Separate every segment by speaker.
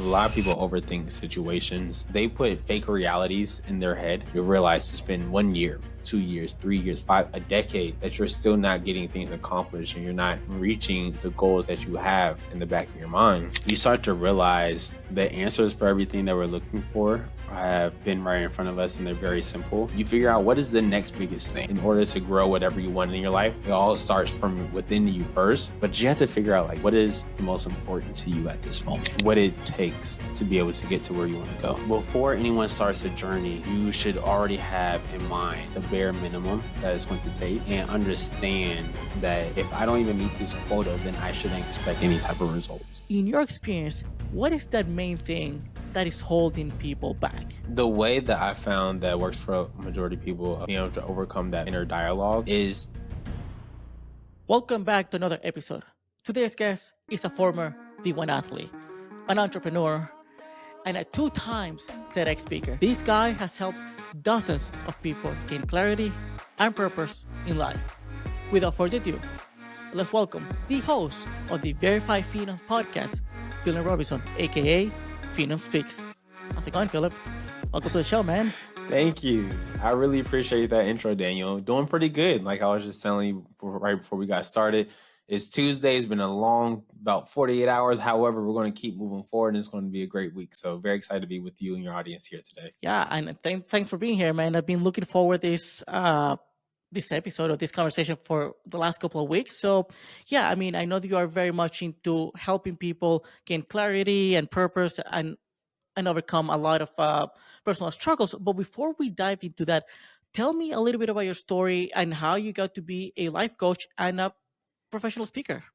Speaker 1: lot of people overthink situations. They put fake realities in their head. You realize it's been 1 year, 2 years, 3 years, a decade that you're still not getting things accomplished and you're not reaching the goals that you have in the back of your mind. You start to realize the answers for everything that we're looking for have been right in front of us, and they're very simple. You figure out what is the next biggest thing in order to grow whatever you want in your life. It all starts from within you first, but you have to figure out like what is the most important to you at this moment, what it takes to be able to get to where you want to go. Before anyone starts a journey, you should already have in mind the bare minimum that it's going to take and understand that if I don't even meet this quota, then I shouldn't expect any type of results.
Speaker 2: In your experience, what is that main thing that is holding people back?
Speaker 1: The way that I found that works for a majority of people being able to overcome that inner dialogue is...
Speaker 2: Welcome back to another episode. Today's guest is a former D1 athlete, an entrepreneur, and a 2 times TEDx speaker. This guy has helped dozens of people gain clarity and purpose in life. Without further ado, let's welcome the host of the Verified Phenom podcast, Phillip Robinson, aka Phenom Speaks. How's it going, Phillip? Welcome to the show, man.
Speaker 1: Thank you. I really appreciate that intro, Daniel. Doing pretty good. Like I was just telling you right before we got started, it's Tuesday. It's been a long, about 48 hours. However, we're going to keep moving forward, and it's going to be a great week. So very excited to be with you and your audience here today.
Speaker 2: Yeah, and thanks for being here, man. I've been looking forward to this episode of this conversation for the last couple of weeks. So yeah, I mean, I know that you are very much into helping people gain clarity and purpose and overcome a lot of personal struggles. But before we dive into that, tell me a little bit about your story and how you got to be a life coach and a professional speaker.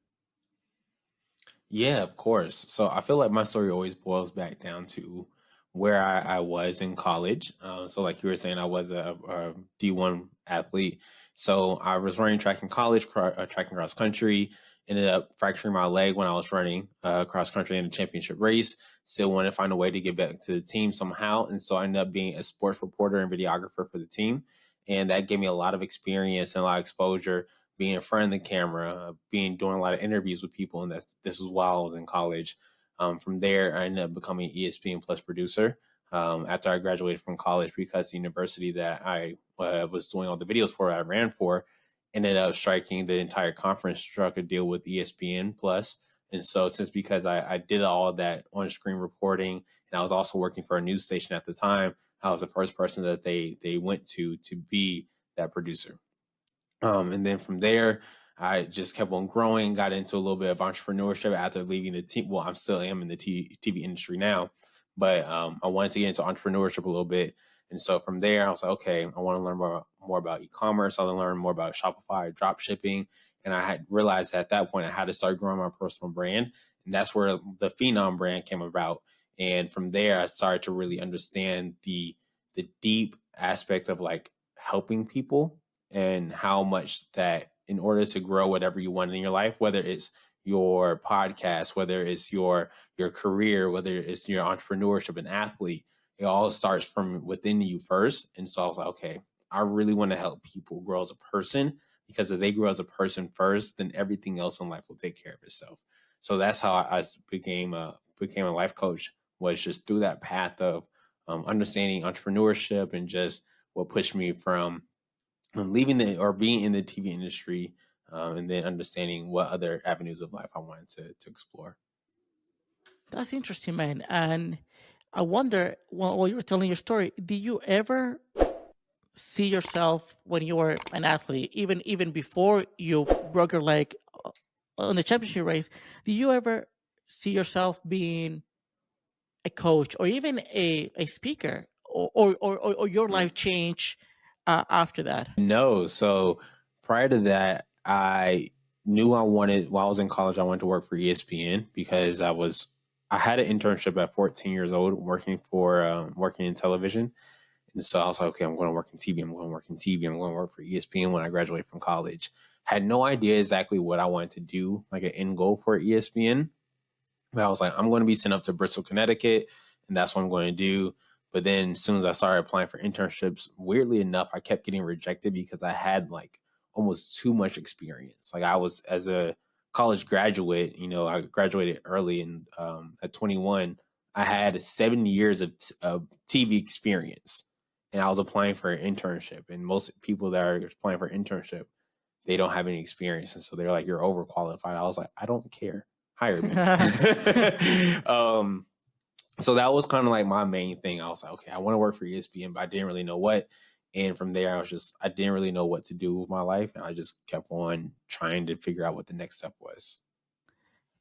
Speaker 1: Yeah, of course. So I feel like my story always boils back down to where I was in college. So like you were saying, I was a D1 athlete. So I was running track in college, track and cross country. Ended up fracturing my leg when I was running cross country in a championship race. Still wanted to find a way to get back to the team somehow. And so I ended up being a sports reporter and videographer for the team. And that gave me a lot of experience and a lot of exposure being in front of the camera, doing a lot of interviews with people, and this is while I was in college. From there, I ended up becoming an ESPN Plus producer after I graduated from college, because the university that I was doing all the videos for, I ran for, ended up striking the entire conference, struck a deal with ESPN Plus. And so because I did all of that on-screen reporting, and I was also working for a news station at the time, I was the first person that they went to be that producer. And then from there, I just kept on growing, got into a little bit of entrepreneurship after leaving the team. Well, I'm still am in the TV industry now, but I wanted to get into entrepreneurship a little bit. And so from there, I was like, okay, I want to learn more about e-commerce. I want to learn more about Shopify, drop shipping. And I had realized at that point I had to start growing my personal brand. And that's where the Phenom brand came about. And from there, I started to really understand the deep aspect of like helping people, and how much that in order to grow whatever you want in your life, whether it's your podcast, whether it's your career, whether it's your entrepreneurship and athlete, it all starts from within you first. And so I was like, okay, I really want to help people grow as a person, because if they grow as a person first, then everything else in life will take care of itself. So that's how I became a life coach, was just through that path of understanding entrepreneurship, and just what pushed me from leaving or being in the TV industry, and then understanding what other avenues of life I wanted to explore.
Speaker 2: That's interesting, man. And I wonder, while you were telling your story, did you ever see yourself when you were an athlete, even before you broke your leg on the championship race? Did you ever see yourself being a coach or even a speaker, or your life change after that?
Speaker 1: No, so prior to that, I knew I wanted, while I was in college, I wanted to work for ESPN, because I had an internship at 14 years old working in television. And so I was like, okay, I'm going to work in TV. I'm going to work in TV. I'm going to work for ESPN when I graduate from college. Had no idea exactly what I wanted to do, like an end goal for ESPN. But I was like, I'm going to be sent up to Bristol, Connecticut, and that's what I'm going to do. But then as soon as I started applying for internships, weirdly enough, I kept getting rejected because I had like almost too much experience. Like I was, as a college graduate, I graduated early, and at 21, I had 7 years of TV experience, and I was applying for an internship. And most people that are applying for an internship, they don't have any experience, and so they're like, "You're overqualified." I was like, "I don't care, hire me." um, so that was kind of like my main thing. I was like, "Okay, I want to work for ESPN," but I didn't really know what. And from there, I didn't really know what to do with my life, and I just kept on trying to figure out what the next step was.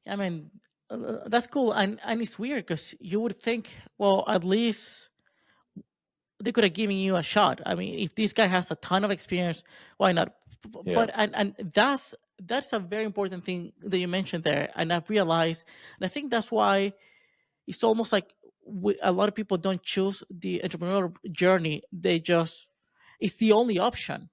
Speaker 2: I mean, that's cool, and it's weird because you would think, well, at least they could have given you a shot. I mean, if this guy has a ton of experience, why not?
Speaker 1: Yeah.
Speaker 2: But and that's a very important thing that you mentioned there, and I've realized, and I think that's why it's almost like a lot of people don't choose the entrepreneurial journey. They just it's the only option,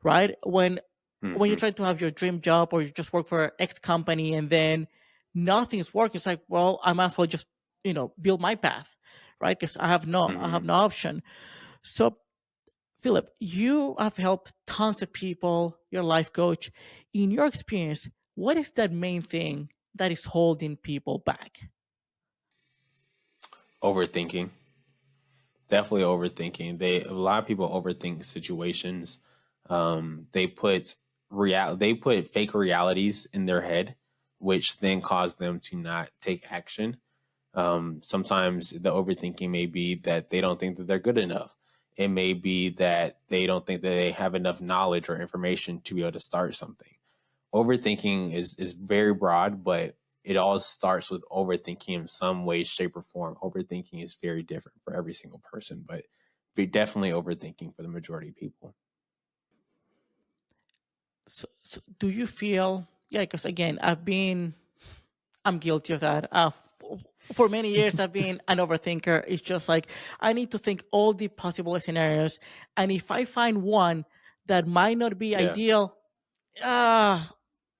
Speaker 2: right? When you're
Speaker 1: Hmm.
Speaker 2: trying to have your dream job or you just work for X company and then nothing's working, it's like, well, I might as well just build my path, right? Because I have
Speaker 1: Hmm.
Speaker 2: no option. So, Philip, you have helped tons of people. Your life coach. In your experience, what is that main thing that is holding people back?
Speaker 1: Overthinking. Definitely overthinking. A lot of people overthink situations. They put fake realities in their head, which then cause them to not take action. Sometimes the overthinking may be that they don't think that they're good enough. It may be that they don't think that they have enough knowledge or information to be able to start something. Overthinking is very broad, but it all starts with overthinking in some way, shape, or form. Overthinking is very different for every single person, but be definitely overthinking for the majority of people.
Speaker 2: So do you feel, yeah, because again, I'm guilty of that. For many years, I've been an overthinker. It's just like I need to think all the possible scenarios, and if I find one that might not be
Speaker 1: Yeah,
Speaker 2: ideal, uh,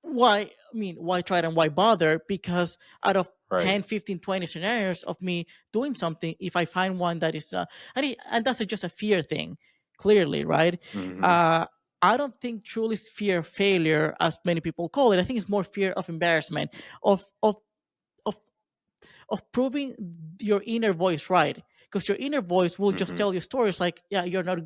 Speaker 2: why? I mean, why try it and why bother? Because out of
Speaker 1: right.
Speaker 2: 10, 15, 20 scenarios of me doing something, if I find one that is, and that's just a fear thing, clearly, right?
Speaker 1: Hmm.
Speaker 2: Uh, I don't think truly it's fear of failure, as many people call it. I think it's more fear of embarrassment, of of of of proving your inner voice right, because your inner voice will just
Speaker 1: Hmm.
Speaker 2: tell you stories like, yeah, you're not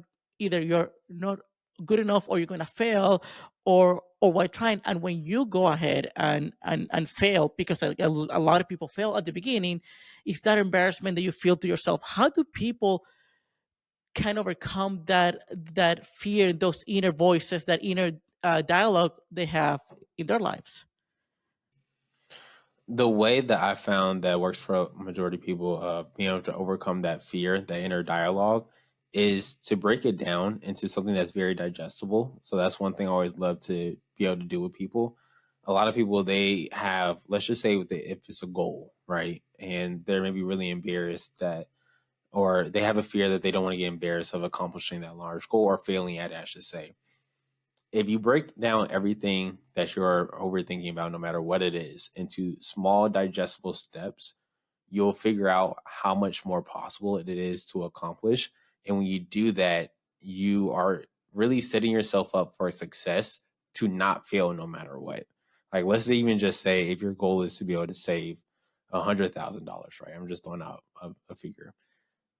Speaker 2: good enough, or you're gonna fail, or why trying. And when you go ahead and fail, because a lot of people fail at the beginning, it's that embarrassment that you feel to yourself. How do people can overcome that fear, those inner voices, that inner dialogue they have in their lives?
Speaker 1: The way that I found that works for a majority of people, being able to overcome that fear, that inner dialogue, is to break it down into something that's very digestible. So that's one thing I always love to be able to do with people. A lot of people, they have, let's just say, if it's a goal, right, and they're maybe really embarrassed that, or they have a fear that they don't want to get embarrassed of accomplishing that large goal or failing at it, I should say. If you break down everything that you're overthinking about, no matter what it is, into small digestible steps, you'll figure out how much more possible it is to accomplish. And when you do that, you are really setting yourself up for success, to not fail no matter what. Like, let's even just say if your goal is to be able to save $100,000, right? I'm just throwing out a figure.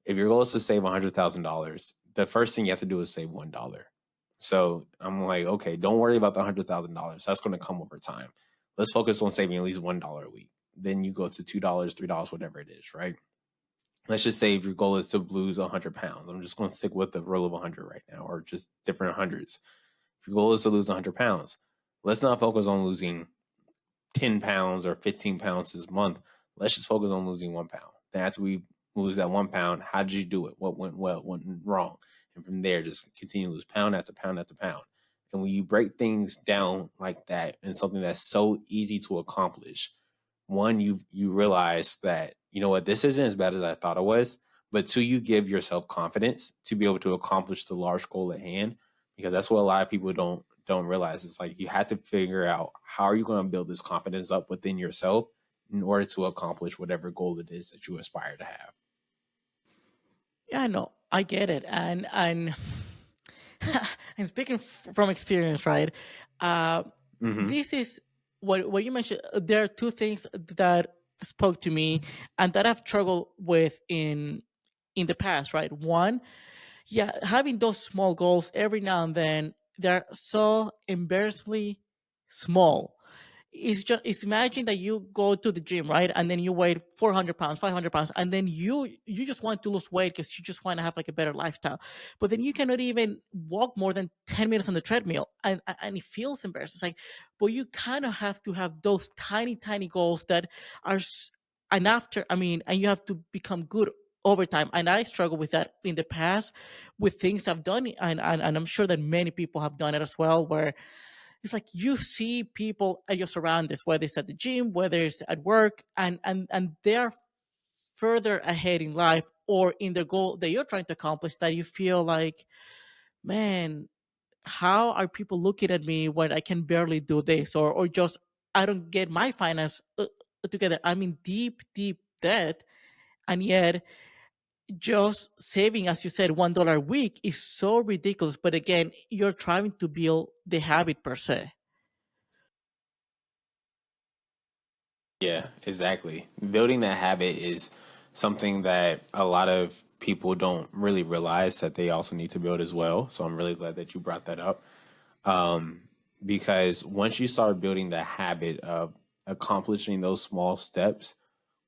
Speaker 1: If your goal is to save $100,000, the first thing you have to do is save $1. So I'm like, okay, don't worry about the $100,000. That's going to come over time. Let's focus on saving at least $1 a week. Then you go to $2, $3, whatever it is, right? Let's just say if your goal is to lose 100 pounds. I'm just going to stick with the rule of 100 right now, or just different hundreds. If your goal is to lose 100 pounds, let's not focus on losing 10 pounds or 15 pounds this month. Let's just focus on losing 1 pound. Then after we lose that 1 pound, how did you do it? What went well? What went wrong? And from there, just continue to lose pound after pound after pound. And when you break things down like that, and something that's so easy to accomplish, one, you realize that, you know what, this isn't as bad as I thought it was. But two, you give yourself confidence to be able to accomplish the large goal at hand, because that's what a lot of people don't realize. It's like you have to figure out how are you going to build this confidence up within yourself in order to accomplish whatever goal it is that you aspire to have.
Speaker 2: Yeah, no, I get it, and and speaking from experience, right? Uh,
Speaker 1: Hmm.
Speaker 2: this is what you mentioned. There are two things that. spoke to me and that I've struggled with in the past, right? One, yeah, having those small goals every now and then, they're so embarrassingly small. It's imagine that you go to the gym, right, and then you weigh 400 pounds, 500 pounds, and then you just want to lose weight because you just want to have like a better lifestyle, but then you cannot even walk more than 10 minutes on the treadmill, and it feels embarrassing. It's like, but you kind of have to have those tiny goals that are and after, I mean, and you have to become good over time. And I struggle with that in the past with things I've done, and I'm sure that many people have done it as well, where it's like you see people at your surroundings, whether it's at the gym, whether it's at work, and they're further ahead in life or in the goal that you're trying to accomplish, that you feel like, man, how are people looking at me when I can barely do this, or just I don't get my finance together. I'm in deep debt, and yet just saving, as you said, $1 a week is so ridiculous. But again, you're trying to build the habit per se.
Speaker 1: Yeah, exactly. Building that habit is something that a lot of people don't really realize that they also need to build as well. So I'm really glad that you brought that up. Because once you start building the habit of accomplishing those small steps,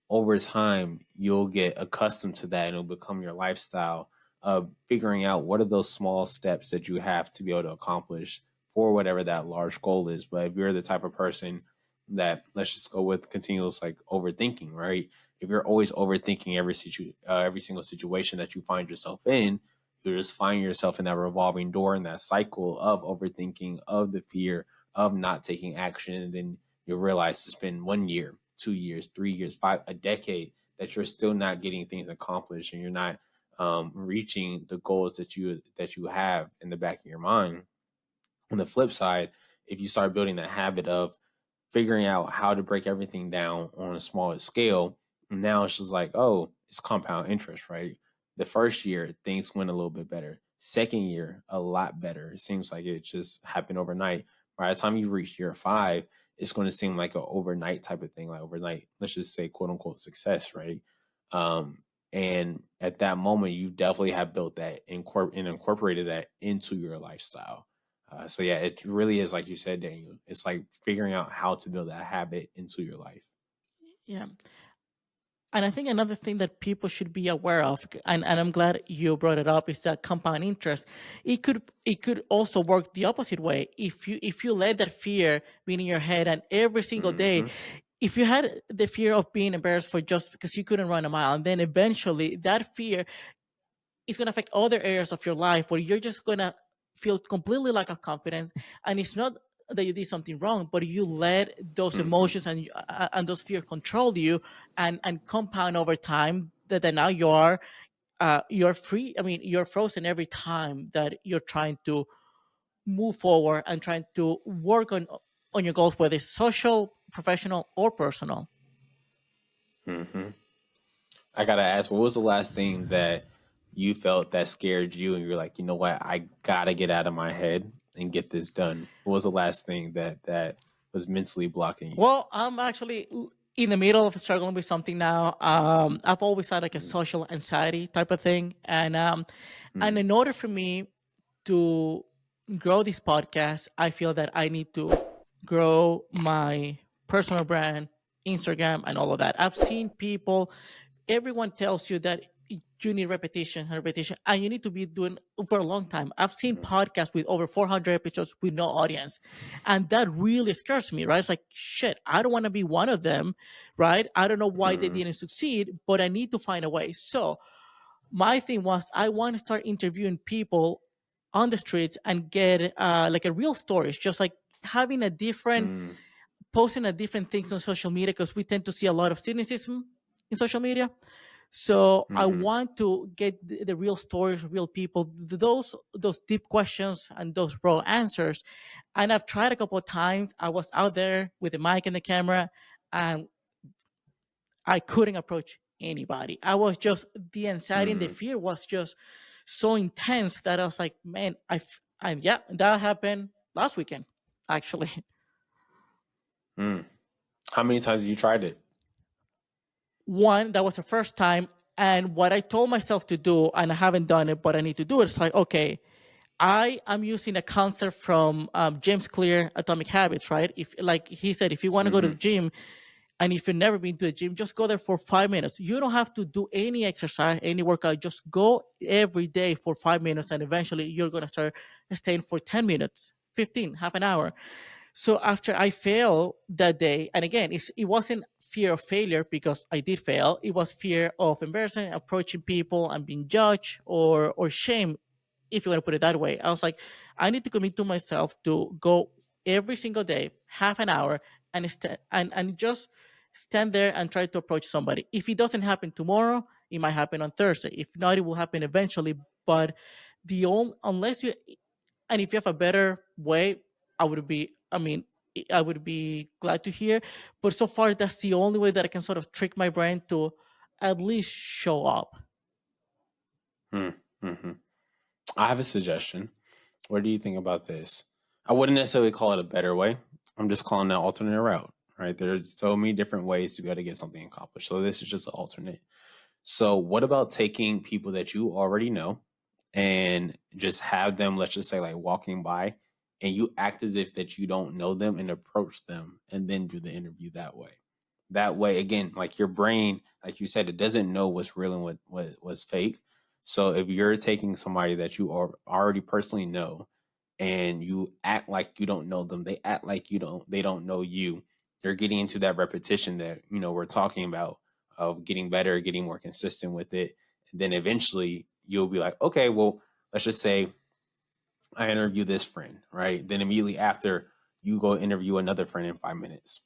Speaker 1: over time you'll get accustomed to that and it'll become your lifestyle of figuring out what are those small steps that you have to be able to accomplish for whatever that large goal is. But if you're the type of person that, let's just go with continuous like overthinking, right? If you're always overthinking every single situation that you find yourself in, you just find yourself in that revolving door, in that cycle of overthinking, of the fear of not taking action. And then you'll realize it's been 1 year, 2 years, 3 years, five, a decade that you're still not getting things accomplished, and you're not reaching the goals that you have in the back of your mind. On the flip side, if you start building that habit of figuring out how to break everything down on a smaller scale, now it's just like, oh, it's compound interest, right? The first year, things went a little bit better. Second year, a lot better. It seems like it just happened overnight. By the time you reach year five, it's going to seem like an overnight type of thing, like overnight, let's just say, quote unquote, success, right? And at that moment, you definitely have built that and incorporated that into your lifestyle. So yeah, it really is like you said, Daniel. It's like figuring out how to build that habit into your life.
Speaker 2: Yeah. And I think another thing that people should be aware of, and I'm glad you brought it up, is that compound interest. It could also work the opposite way. If you let that fear be in your head, and every single day,
Speaker 1: Hmm.
Speaker 2: if you had the fear of being embarrassed for just because you couldn't run a mile, and then eventually that fear it's going to affect other areas of your life where you're just going to feel completely lack of confidence. And it's not that you did something wrong, but you let those
Speaker 1: Hmm.
Speaker 2: emotions and those fear control you, and compound over time, that now you're free. I mean, you're frozen every time that you're trying to move forward and trying to work on your goals, whether it's social, professional, or personal.
Speaker 1: Hmm. I gotta ask, what was the last thing that you felt that scared you, and you're like, you know what, I gotta get out of my head and get this done? What was the last thing that was mentally blocking you?
Speaker 2: Well, I'm actually in the middle of struggling with something now. I've always had like a social anxiety type of thing, and
Speaker 1: Mm-hmm.
Speaker 2: in order for me to grow this podcast, I feel that I need to grow my personal brand, Instagram, and all of that. I've seen people, everyone tells you that you need repetition and repetition, and you need to be doing for a long time. I've seen podcasts with over 400 episodes with no audience, and that really scares me, right? It's like, shit, I don't want to be one of them, right? I don't know why they
Speaker 1: Hmm.
Speaker 2: didn't succeed, but I need to find a way. So my thing was, I want to start interviewing people on the streets and get like a real stories, just like having a different, posting a different things on social media, because we tend to see a lot of cynicism in social media. So I
Speaker 1: Hmm.
Speaker 2: want to get the real stories, real people, those deep questions and those raw answers. And I've tried a couple of times. I was out there with the mic and the camera, and I couldn't approach anybody. I was just, the anxiety and the
Speaker 1: Hmm.
Speaker 2: fear was just so intense that I was like, man, and yeah, that happened last weekend, actually.
Speaker 1: Mm. How many times have you tried it?
Speaker 2: One, that was the first time. And what I told myself to do, and I haven't done it, but I need to do it. It's like, okay, I am using a concept from James Clear, Atomic Habits, right? If, like he said, if you want to go to
Speaker 1: Mm-hmm.
Speaker 2: the gym, and if you've never been to the gym, just go there for 5 minutes. You don't have to do any exercise, any workout. Just go every day for 5 minutes, and eventually you're gonna start staying for 10 minutes, 15, half an hour. So after I failed that day, and again, it wasn't fear of failure because I did fail. It was fear of embarrassing, approaching people and being judged, or shame, if you want to put it that way. I was like, I need to commit to myself to go every single day, half an hour, and just stand there and try to approach somebody. If it doesn't happen tomorrow, it might happen on Thursday. If not, it will happen eventually. But the only unless you and if you have a better way, I would be. I mean, I would be glad to hear. But so far, that's the only way that I can sort of trick my brain to at least show up.
Speaker 1: Mm-hmm. I have a suggestion. What do you think about this? I wouldn't necessarily call it a better way. I'm just calling it an alternate route, right? There's so many different ways to be able to get something accomplished. So this is just an alternate. So what about taking people that you already know and just have them, let's just say like walking by, and you act as if that you don't know them and approach them and then do the interview that way. That way, again, like your brain, like you said, it doesn't know what's real and what was fake. So if you're taking somebody that you already personally know and you act like you don't know them, they act like they don't know you. They're getting into that repetition that, we're talking about, of getting better, getting more consistent with it. And then eventually you'll be like, okay, well, let's just say I interview this friend, right? Then immediately after, you go interview another friend in 5 minutes.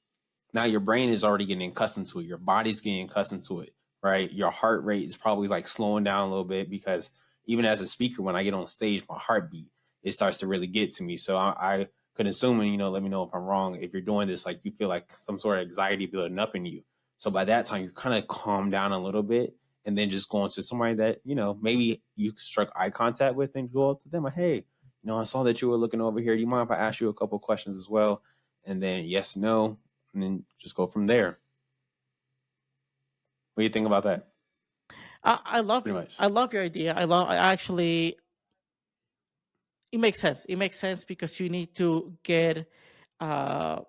Speaker 1: Now your brain is already getting accustomed to it. Your body's getting accustomed to it, right? Your heart rate is probably like slowing down a little bit because even as a speaker, when I get on stage, my heartbeat, it starts to really get to me. So I could assume, and let me know if I'm wrong. If you're doing this, like you feel like some sort of anxiety building up in you. So by that time, you're kind of calm down a little bit, and then just going to somebody that maybe you struck eye contact with, and go up to them like, hey, I saw that you were looking over here. Do you mind if I ask you a couple questions as well? And then yes, no, and then just go from there. What do you think about that?
Speaker 2: I love
Speaker 1: Pretty much.
Speaker 2: I love your idea. I actually it makes sense. It makes sense because uh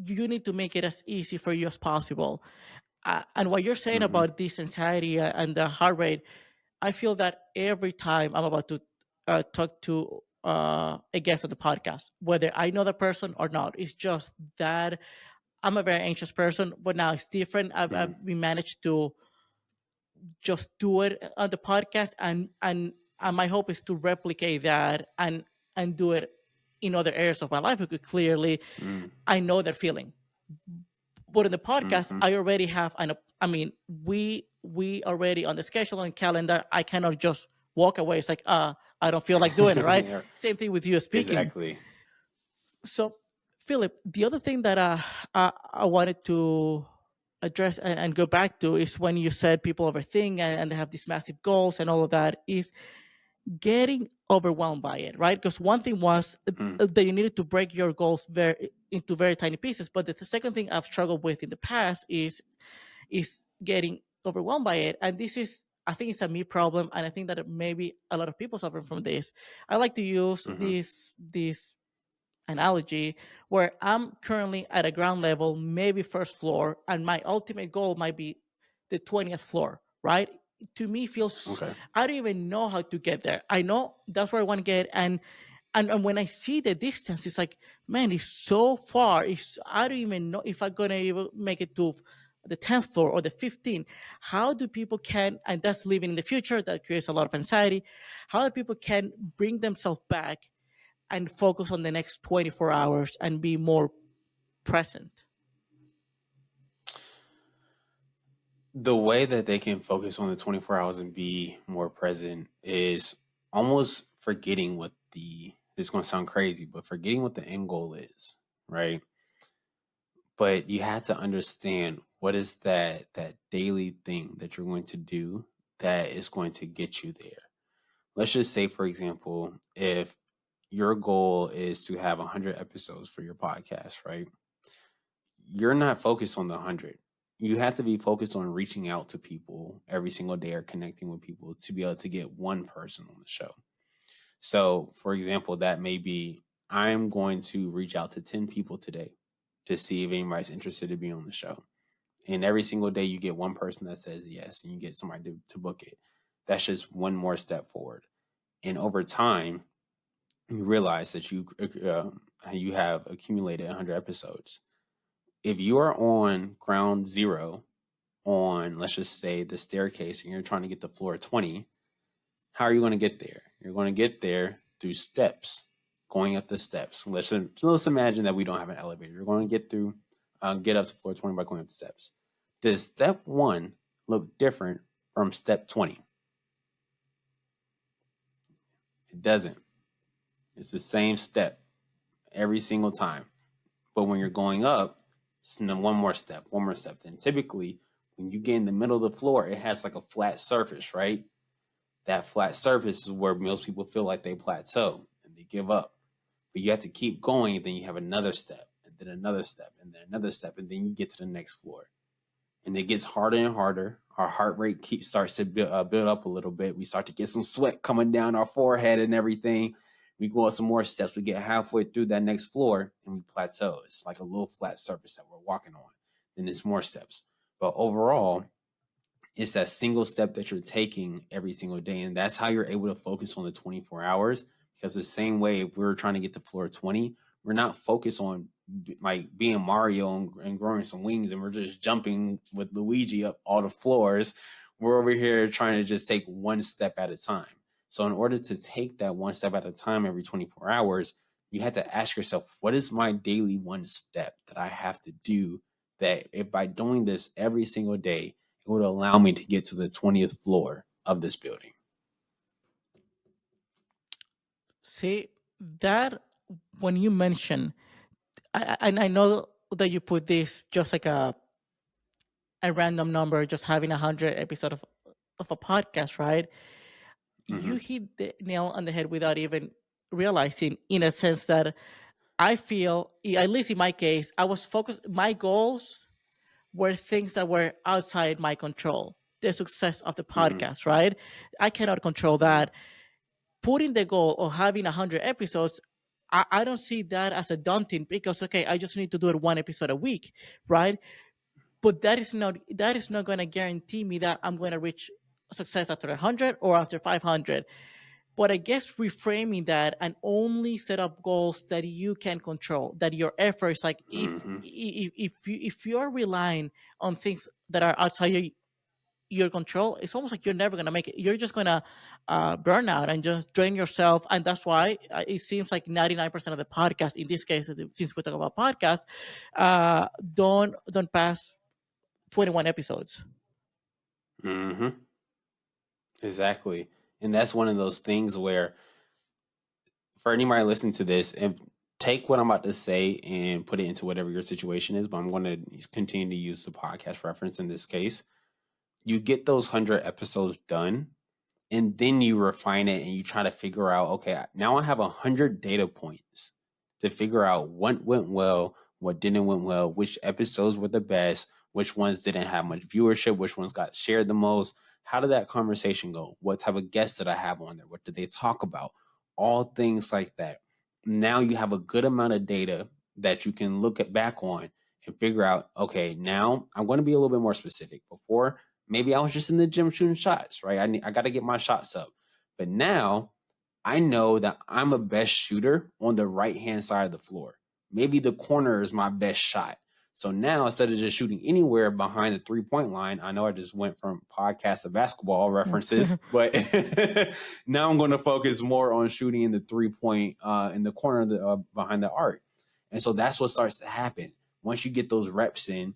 Speaker 2: you need to make it as easy for you as possible. And what you're saying
Speaker 1: Mm-hmm.
Speaker 2: about this anxiety and the heart rate, I feel that every time I'm about to talk to a guest on the podcast, whether I know the person or not, it's just that I'm a very anxious person. But now it's different.
Speaker 1: Mm-hmm.
Speaker 2: we managed to just do it on the podcast, and my hope is to replicate that and do it in other areas of my life because clearly I know that feeling. But in the podcast,
Speaker 1: Mm-hmm.
Speaker 2: I already have an. I mean, we already on the schedule and calendar. I cannot just walk away. It's like I don't feel like doing it. Right.
Speaker 1: Yeah,
Speaker 2: Same thing with you speaking.
Speaker 1: exactly.
Speaker 2: So, Philip, the other thing that I wanted to address and go back to is when you said people overthink and they have these massive goals and all of that is getting overwhelmed by it, right? Because one thing was
Speaker 1: Mm-hmm.
Speaker 2: that you needed to break your goals into very tiny pieces. But the second thing I've struggled with in the past is getting overwhelmed by it. And this is, I think, it's a me problem, and I think that maybe a lot of people suffer from this. I like to use
Speaker 1: Mm-hmm.
Speaker 2: this analogy where I'm currently at a ground level, maybe first floor, and my ultimate goal might be the 20th floor, right? To me, feels
Speaker 1: Okay.
Speaker 2: I don't even know how to get there. I know that's where I want to get, and when I see the distance, it's like, man, it's so far. I don't even know if I'm gonna even make it to the 10th floor or the 15th. How do people can, and that's living in the future, that creates a lot of anxiety. How do people can bring themselves back and focus on the next 24 hours and be more present?
Speaker 1: The way that they can focus on the 24 hours and be more present is almost forgetting what it's going to sound crazy, but forgetting what the end goal is, right? But you have to understand what is that daily thing that you're going to do that is going to get you there. Let's just say, for example, if your goal is to have 100 episodes for your podcast, right? You're not focused on the 100. you have to be focused on reaching out to people every single day or connecting with people to be able to get one person on the show. So, for example, that may be I'm going to reach out to 10 people today to see if anybody's interested in being on the show. And every single day you get one person that says yes and you get somebody to book it. That's just one more step forward. And over time, you realize that you have accumulated 100 episodes. If you are on ground zero on, let's just say, the staircase and you're trying to get to floor 20, how are you going to get there? You're going to get there through steps, going up the steps. Let's imagine that we don't have an elevator. You're going to get up to floor 20 by going up the steps. Does step 1 look different from step 20? It doesn't. It's the same step every single time. But when you're going up, it's one more step, one more step. Then typically, when you get in the middle of the floor, it has like a flat surface, right? That flat surface is where most people feel like they plateau and they give up. But you have to keep going, and then you have another step, and then another step, and then another step, and then you get to the next floor. And it gets harder and harder. Our heart rate starts to build up a little bit. We start to get some sweat coming down our forehead and everything. We go up some more steps. We get halfway through that next floor and we plateau. It's like a little flat surface that we're walking on. Then it's more steps. But overall, it's that single step that you're taking every single day. And that's how you're able to focus on the 24 hours. Because the same way, if we were trying to get to floor 20, we're not focused on like being Mario and growing some wings and we're just jumping with Luigi up all the floors. We're over here trying to just take one step at a time. So in order to take that one step at a time every 24 hours, you have to ask yourself, what is my daily one step that I have to do, that if by doing this every single day, it would allow me to get to the 20th floor of this building?
Speaker 2: See, that when you mention, and I know that you put this just like a random number, just having 100 episode of a podcast, right? You
Speaker 1: Mm-hmm.
Speaker 2: hit the nail on the head without even realizing, in a sense that I feel, at least in my case, I was focused. My goals were things that were outside my control. The success of the
Speaker 1: Mm-hmm.
Speaker 2: podcast, right? I cannot control
Speaker 1: Mm-hmm.
Speaker 2: that. Putting the goal of having 100 episodes, I don't see that as a daunting, because okay, I just need to do it one episode a week, right? But that is not going to guarantee me that I'm going to reach success after 100 or after 500. But I guess reframing that and only set up goals that you can control, that your efforts, like
Speaker 1: Mm-hmm.
Speaker 2: if you're relying on things that are outside your control, it's almost like you're never gonna make it. You're just gonna burn out and just drain yourself, and that's why it seems like 99% of the podcast, in this case, since we talk about podcasts, don't pass 21 episodes.
Speaker 1: Mm-hmm. Exactly. And that's one of those things where, for anybody listening to this, and take what I'm about to say and put it into whatever your situation is, but I'm going to continue to use the podcast reference in this case. You get those 100 episodes done, and then you refine it and you try to figure out, okay, now I have 100 data points to figure out what went well, what didn't went well, which episodes were the best, which ones didn't have much viewership, which ones got shared the most. How did that conversation go? What type of guests did I have on there? What did they talk about? All things like that. Now you have a good amount of data that you can look at back on and figure out, okay, now I'm going to be a little bit more specific. Before, maybe I was just in the gym shooting shots, right? I got to get my shots up. But now I know that I'm a best shooter on the right hand side of the floor. Maybe the corner is my best shot. So now, instead of just shooting anywhere behind the 3 point line, I know I just went from podcast to basketball references, but now I'm going to focus more on shooting in the 3 point in the corner of behind the arc. And so that's what starts to happen. Once you get those reps in,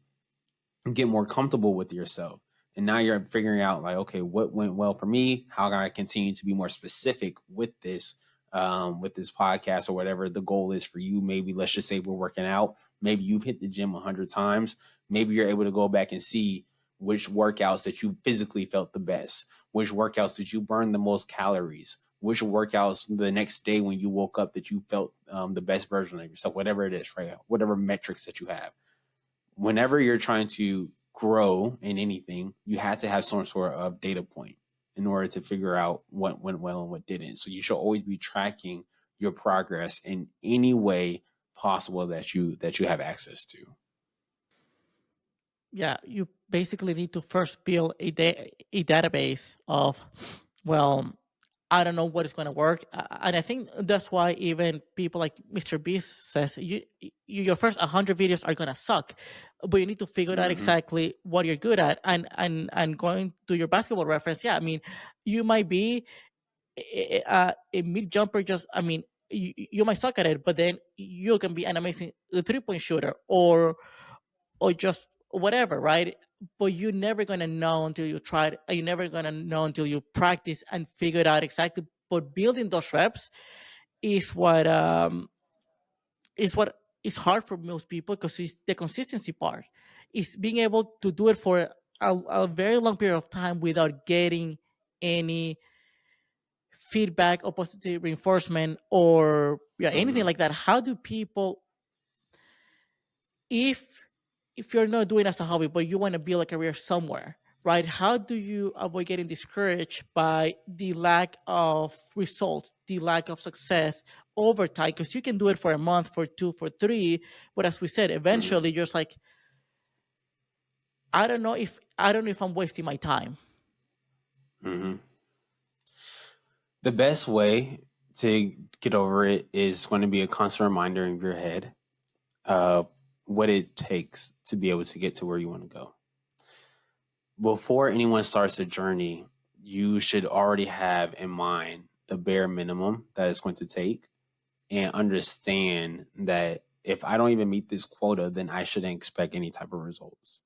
Speaker 1: get more comfortable with yourself. And now you're figuring out, like, okay, what went well for me? How can I continue to be more specific with this podcast or whatever the goal is for you? Maybe let's just say we're working out. Maybe you've hit the gym 100 times. Maybe you're able to go back and see which workouts that you physically felt the best, which workouts did you burn the most calories, which workouts the next day when you woke up that you felt the best version of yourself, whatever it is, right? Whatever metrics that you have. Whenever you're trying to grow in anything, you had to have some sort of data point in order to figure out what went well and what didn't. So you should always be tracking your progress in any way possible that you have access to.
Speaker 2: Yeah, you basically need to first build a database of, well, I don't know what is going to work, and I think that's why even people like Mr. Beast says your first 100 videos are going to suck, but you need to figure out
Speaker 1: Hmm.
Speaker 2: exactly what you're good at. And going to your basketball reference, yeah, I mean, you might be a mid jumper. Just, I mean, you might suck at it, but then you can be an amazing 3 point shooter, or just whatever, right? But you're never gonna know until you try it. You're never gonna know until you practice and figure it out exactly. But building those reps is what is hard for most people, because it's the consistency part. It's being able to do it for a very long period of time without getting any feedback or positive reinforcement, or yeah, anything
Speaker 1: Hmm.
Speaker 2: like that. How do people, if if you're not doing it as a hobby but you want to build a career somewhere, right? How do you avoid getting discouraged by the lack of results, the lack of success over time? Because you can do it for a month, for two, for three, but as we said,
Speaker 1: Hmm.
Speaker 2: eventually you're just like, I don't know if I'm wasting my time.
Speaker 1: Hmm. The best way to get over it is going to be a constant reminder in your head of what it takes to be able to get to where you want to go. Before anyone starts a journey, you should already have in mind the bare minimum that it's going to take, and understand that if I don't even meet this quota, then I shouldn't expect any type of results.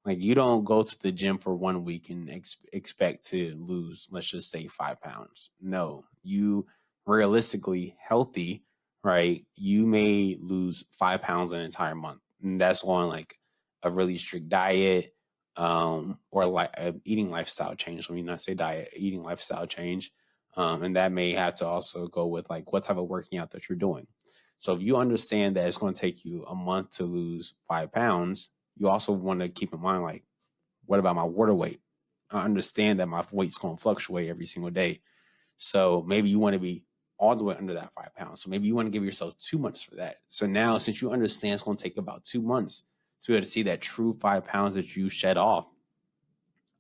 Speaker 1: Like, you don't go to the gym for 1 week and expect to lose, let's just say, 5 pounds. No, you realistically healthy, right? You may lose 5 pounds in an entire month. And that's on like a really strict diet, or like a eating lifestyle change. Let me not say diet, eating lifestyle change. And that may have to also go with like what type of working out that you're doing. So if you understand that it's going to take you a month to lose 5 pounds, you also want to keep in mind, like, what about my water weight? I understand that my weight's going to fluctuate every single day. So maybe you want to be all the way under that 5 pounds. So maybe you want to give yourself 2 months for that. So now, since you understand it's going to take about 2 months to be able to see that true 5 pounds that you shed off,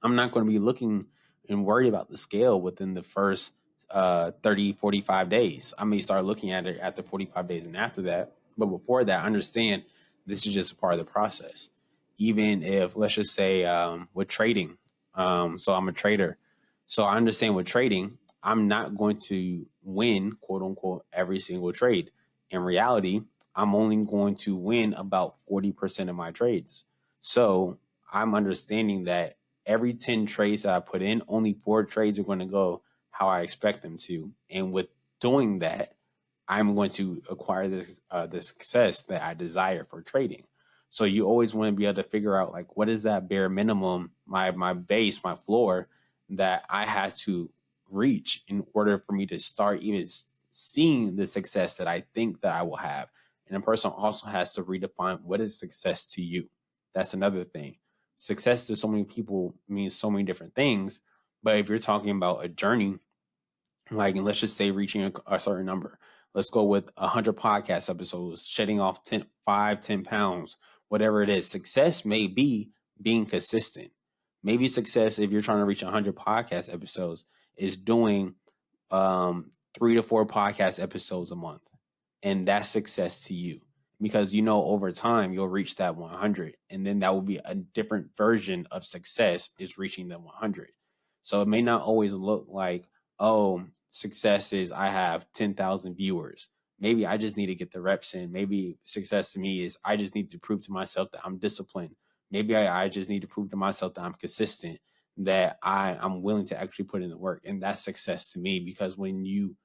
Speaker 1: I'm not going to be looking and worried about the scale within the first 30, 45 days. I may start looking at it after 45 days and after that. But before that, I understand this is just a part of the process. Even if, let's just say, with trading, so I'm a trader. So I understand with trading, I'm not going to win, quote unquote, every single trade. In reality, I'm only going to win about 40% of my trades. So I'm understanding that every 10 trades that I put in, only 4 trades are going to go how I expect them to. And with doing that, I'm going to acquire the success that I desire for trading. So you always want to be able to figure out, like, what is that bare minimum, my base, my floor, that I have to reach in order for me to start even seeing the success that I think that I will have. And a person also has to redefine what is success to you. That's another thing. Success to so many people means so many different things. But if you're talking about a journey, like, and let's just say reaching a certain number, let's go with 100 podcast episodes, shedding off 10 pounds, whatever it is. Success may be being consistent. Maybe success, if you're trying to reach 100 podcast episodes, is doing 3 to 4 podcast episodes a month, and that's success to you, because over time you'll reach that 100, and then that will be a different version of success, is reaching the 100. So it may not always look like, oh, success is I have 10,000 viewers. Maybe I just need to get the reps in. Maybe success to me is I just need to prove to myself that I'm disciplined. Maybe I just need to prove to myself that I'm consistent, that I'm willing to actually put in the work. And that's success to me, because when you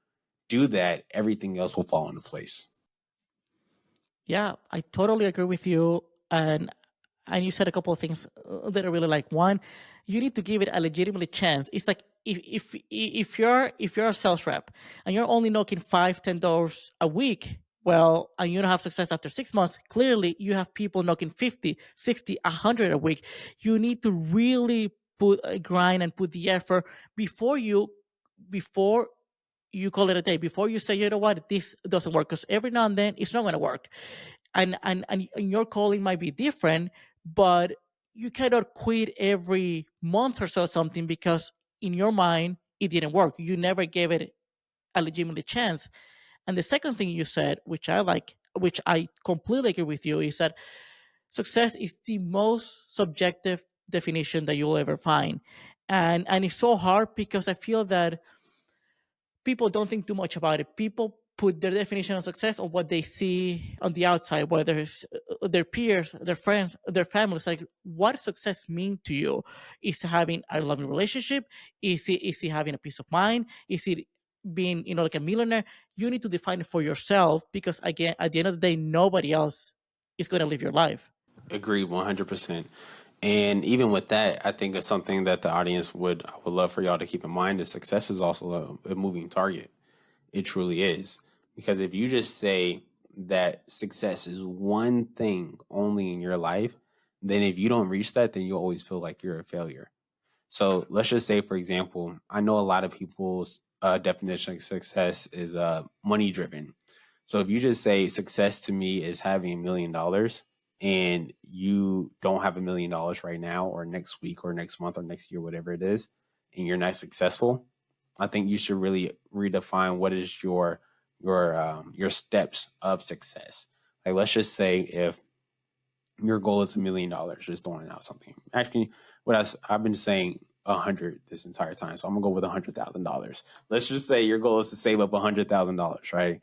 Speaker 1: do that, everything else will fall into place.
Speaker 2: Yeah, I totally agree with you. And you said a couple of things that I really like. One, you need to give it a legitimate chance. It's like, if you're a sales rep and you're only knocking $5-10 a week, well, and you don't have success after 6 months, clearly you have people knocking 50, 60, 100 a week. You need to really put a grind and put the effort before you call it a day, before you say, you know what, this doesn't work, because every now and then it's not going to work. And your calling might be different, but you cannot quit every month or so something because in your mind it didn't work. You never gave it a legitimate chance. And the second thing you said, which I like, which I completely agree with you, is that success is the most subjective definition that you'll ever find. And it's so hard because I feel that people don't think too much about it. People put their definition of success on what they see on the outside, whether it's their peers, their friends, their families. Like, what success mean to you? Is it having a loving relationship? Is it having a peace of mind? Is it being, like a millionaire? You need to define it for yourself, because again, at the end of the day, nobody else is going to live your life.
Speaker 1: Agree 100%. And even with that, I think it's something that the audience I would love for y'all to keep in mind is success is also a moving target. It truly is. Because if you just say that success is one thing only in your life, then if you don't reach that, then you'll always feel like you're a failure. So let's just say, for example, I know a lot of people's definition of success is money driven. So if you just say success to me is having $1 million and you don't have $1 million right now, or next week, or next month, or next year, whatever it is, and you're not successful, I think you should really redefine what is your steps of success. Like, let's just say if your goal is $1 million, just throwing out something. Actually, I've been saying 100 this entire time, so I'm gonna go with $100,000. Let's just say your goal is to save up $100,000, right?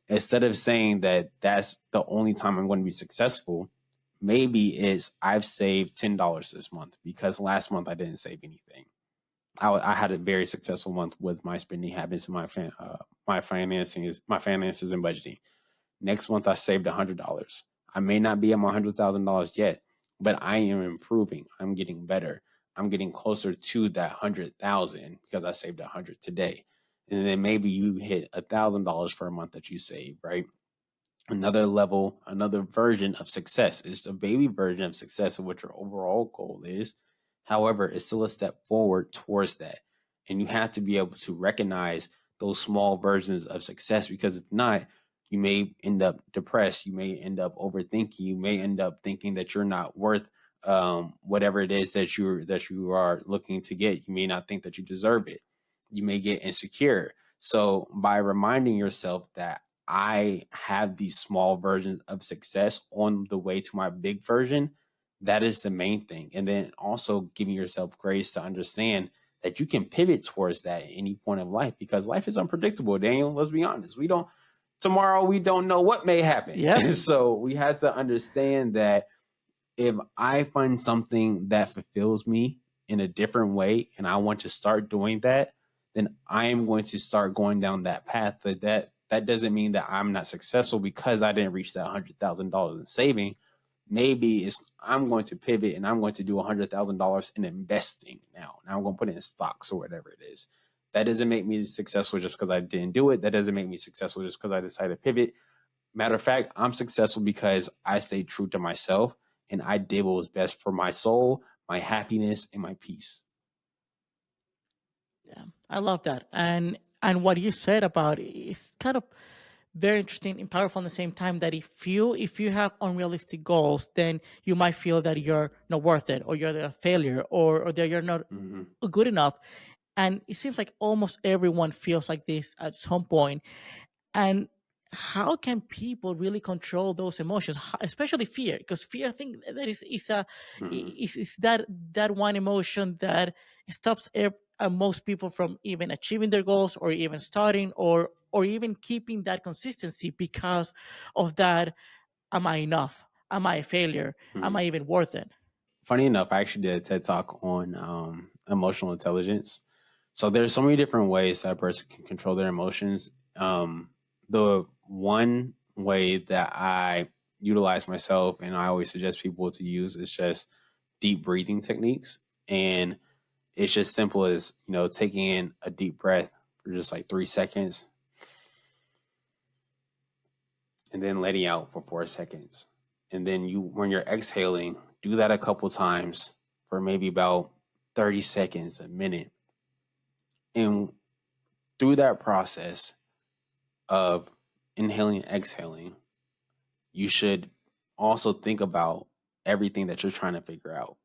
Speaker 1: Instead of saying that that's the only time I'm going to be successful, maybe it's I've saved $10 this month because last month I didn't save anything. I had a very successful month with my spending habits and my finances and budgeting. Next month, I saved $100. I may not be at my $100,000 yet, but I am improving. I'm getting better. I'm getting closer to that 100,000 because I saved 100 today. And then maybe you hit $1,000 for a month that you save, right? Another level, another version of success. It's a baby version of success of what your overall goal is. However, it's still a step forward towards that. And you have to be able to recognize those small versions of success, because if not, you may end up depressed. You may end up overthinking. You may end up thinking that you're not worth whatever it is that you are looking to get. You may not think that you deserve it. You may get insecure. So by reminding yourself that I have these small versions of success on the way to my big version, that is the main thing. And then also giving yourself grace to understand that you can pivot towards that at any point of life, because life is unpredictable, Daniel. Let's be honest. Tomorrow we don't know what may happen.
Speaker 2: Yep.
Speaker 1: So we have to understand that if I find something that fulfills me in a different way and I want to start doing that, then I am going to start going down that path. That doesn't mean that I'm not successful because I didn't reach that $100,000 in saving. Maybe it's I'm going to pivot and I'm going to do $100,000 in investing now. Now I'm going to put it in stocks or whatever it is. That doesn't make me successful just because I didn't do it. That doesn't make me successful just because I decided to pivot. Matter of fact, I'm successful because I stayed true to myself and I did what was best for my soul, my happiness, and my peace.
Speaker 2: Yeah, I love that. And what you said about it is kind of very interesting and powerful at the same time, that if you have unrealistic goals, then you might feel that you're not worth it, or you're a failure, or that you're not
Speaker 1: Mhm.
Speaker 2: good enough. And it seems like almost everyone feels like this at some point. And how can people really control those emotions, especially fear? Because fear, I think that
Speaker 1: Mhm.
Speaker 2: is that one emotion that stops most people from even achieving their goals, or even starting, or even keeping that consistency, because of that. Am I enough? Am I a failure? Am
Speaker 1: Mhm.
Speaker 2: I even worth it?
Speaker 1: Funny enough, I actually did a TED talk on emotional intelligence. So there's so many different ways that a person can control their emotions. The one way that I utilize myself and I always suggest people to use is just deep breathing techniques. And it's just simple as, taking in a deep breath for just like 3 seconds and then letting out for 4 seconds. And then when you're exhaling, do that a couple times for maybe about 30 seconds, a minute. And through that process of inhaling and exhaling, you should also think about everything that you're trying to figure out.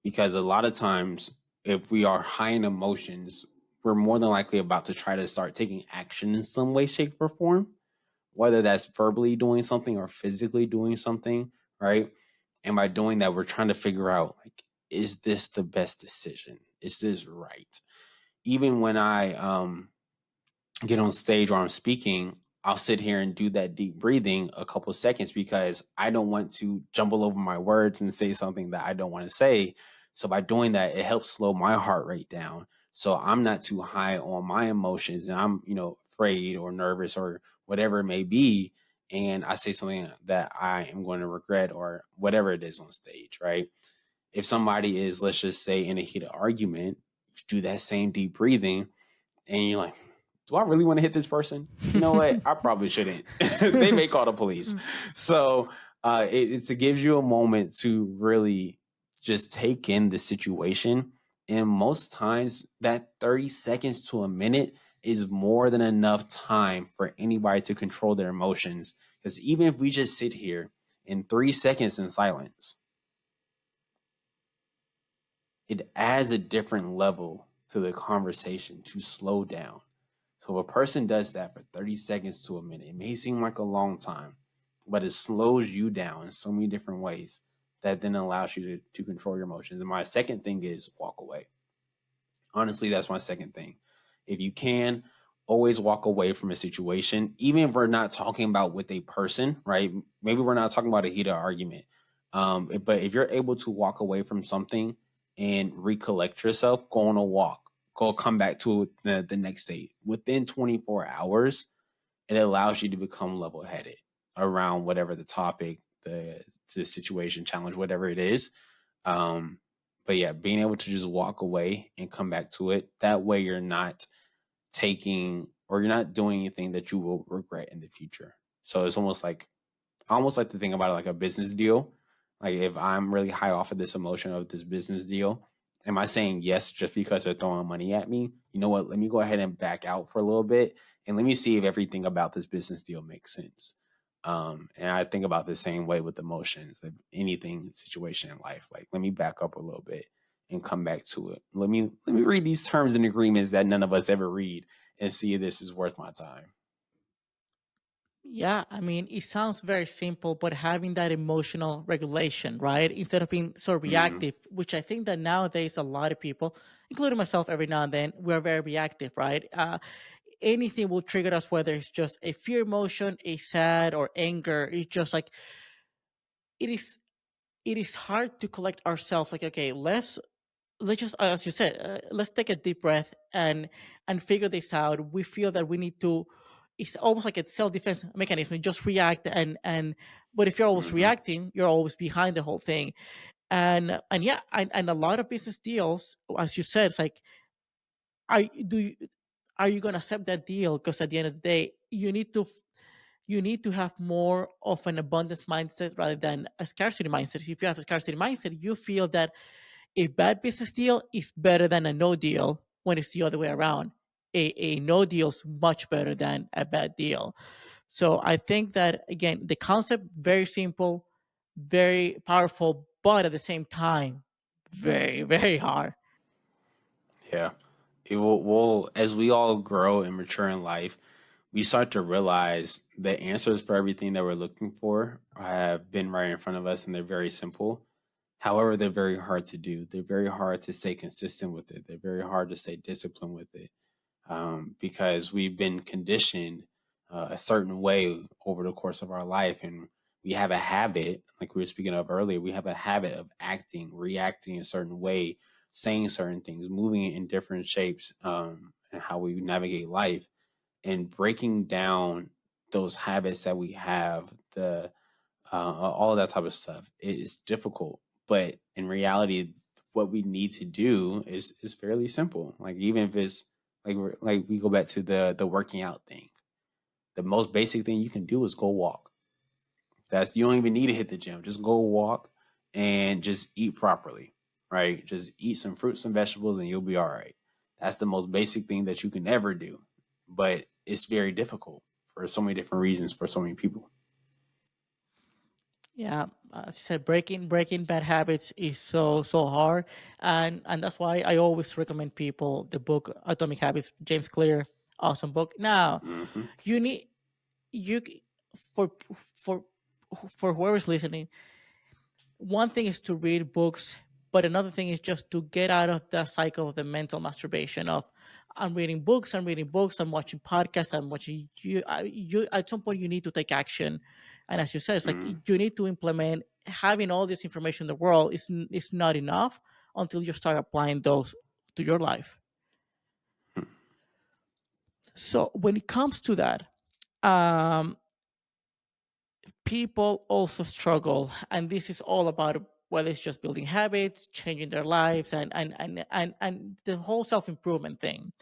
Speaker 1: Because a lot of times, if we are high in emotions, we're more than likely about to try to start taking action in some way, shape, or form, whether that's verbally doing something or physically doing something, right? And by doing that, we're trying to figure out, like, is this the best decision? Is this right? Even when I get on stage or I'm speaking, I'll sit here and do that deep breathing a couple seconds because I don't want to jumble over my words and say something that I don't want to say. So by doing that, it helps slow my heart rate down. So I'm not too high on my emotions and I'm, afraid or nervous or whatever it may be. And I say something that I am going to regret or whatever it is on stage, right? If somebody is, let's just say, in a heated argument, you do that same deep breathing and you're like, do I really want to hit this person? You know what? I probably shouldn't. They may call the police. So it gives you a moment to really just take in the situation. And most times, that 30 seconds to a minute is more than enough time for anybody to control their emotions. Because even if we just sit here in 3 seconds in silence, it adds a different level to the conversation to slow down. So if a person does that for 30 seconds to a minute, it may seem like a long time, but it slows you down in so many different ways that then allows you to control your emotions. And my second thing is walk away. Honestly, that's my second thing. If you can, always walk away from a situation, even if we're not talking about with a person, right? Maybe we're not talking about a heated argument. But if you're able to walk away from something and recollect yourself, go on a walk, go come back to it the next day. Within 24 hours, it allows you to become level headed around whatever the topic, the situation, challenge, whatever it is. Um, but yeah, being able to just walk away and come back to it. That way you're not taking or you're not doing anything that you will regret in the future. So it's I almost like to think about it like a business deal. Like if I'm really high off of this emotion of this business deal, am I saying yes just because they're throwing money at me? You know what? Let me go ahead and back out for a little bit and let me see if everything about this business deal makes sense. And I think about the same way with emotions, of anything situation in life. Like let me back up a little bit and come back to it. Let me read these terms and agreements that none of us ever read and see if this is worth my time.
Speaker 2: Yeah, I mean, it sounds very simple, but having that emotional regulation, right? Instead of being so
Speaker 1: Mm,
Speaker 2: reactive, which I think that nowadays a lot of people, including myself every now and then, we're very reactive, right? Anything will trigger us, whether it's just a fear emotion, a sad or anger. It's just like it is. It is hard to collect ourselves. Like, okay, let's just, as you said, let's take a deep breath and figure this out. We feel that we need to. It's almost like a self-defense mechanism. You just react and but if you're always
Speaker 1: hmm
Speaker 2: reacting, you're always behind the whole thing. And yeah, and a lot of business deals, as you said, it's like, are do you, are you going to accept that deal? Because at the end of the day, you need to have more of an abundance mindset rather than a scarcity mindset. If you have a scarcity mindset, you feel that a bad business deal is better than a no deal, when it's the other way around. A no deal is much better than a bad deal. So I think that, again, the concept, very simple, very powerful, but at the same time, very, very hard.
Speaker 1: Yeah. It will, as we all grow and mature in life, we start to realize the answers for everything that we're looking for have been right in front of us and they're very simple. However, they're very hard to do. They're very hard to stay consistent with it. They're very hard to stay disciplined with it because we've been conditioned a certain way over the course of our life. And we have a habit, like we were speaking of earlier, we have a habit of acting, reacting a certain way, saying certain things, moving in different shapes, and how we navigate life and breaking down those habits that we have, all of that type of stuff. It is difficult, but in reality, what we need to do is fairly simple. Like even if it's like we go back to the working out thing, the most basic thing you can do is go walk. That's you don't even need to hit the gym. Just go walk and just eat properly, right? Just eat some fruits and vegetables and you'll be all right. That's the most basic thing that you can ever do. But it's very difficult for so many different reasons for so many people.
Speaker 2: Yeah, as you said, breaking bad habits is so hard, and that's why I always recommend people the book Atomic Habits, James Clear, awesome book. Now
Speaker 1: Hmm.
Speaker 2: you need you for for for whoever's listening, one thing is to read books, but another thing is just to get out of the cycle of the mental masturbation of I'm reading books, I'm watching podcasts, I'm watching you. At some point, you need to take action, and as you said, it's like
Speaker 1: Hmm.
Speaker 2: you need to implement. Having all this information in the world is not enough until you start applying those to your life. So when it comes to that, um, people also struggle, and this is all about whether it's just building habits, changing their lives, and the whole self-improvement thing.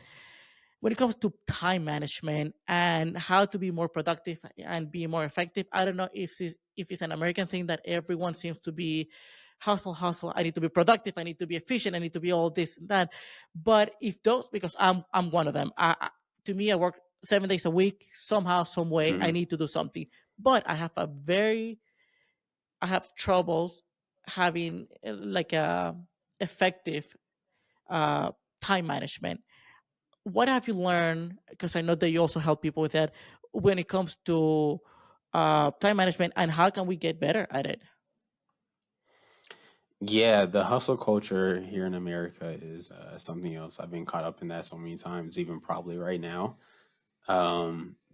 Speaker 2: When it comes to time management and how to be more productive and be more effective, I don't know if it's an American thing that everyone seems to be hustle, hustle. I need to be productive. I need to be efficient. I need to be all this and that. But if those, because I'm one of them. To me, I work 7 days a week. Somehow, some way, I
Speaker 1: Hmm.
Speaker 2: need to do something. But I have troubles having like a effective uh, time management. What have you learned? Because I know that you also help people with that when it comes to time management, and how can we get better at it?
Speaker 1: Yeah, the hustle culture here in America is something else. I've been caught up in that so many times, even probably right now.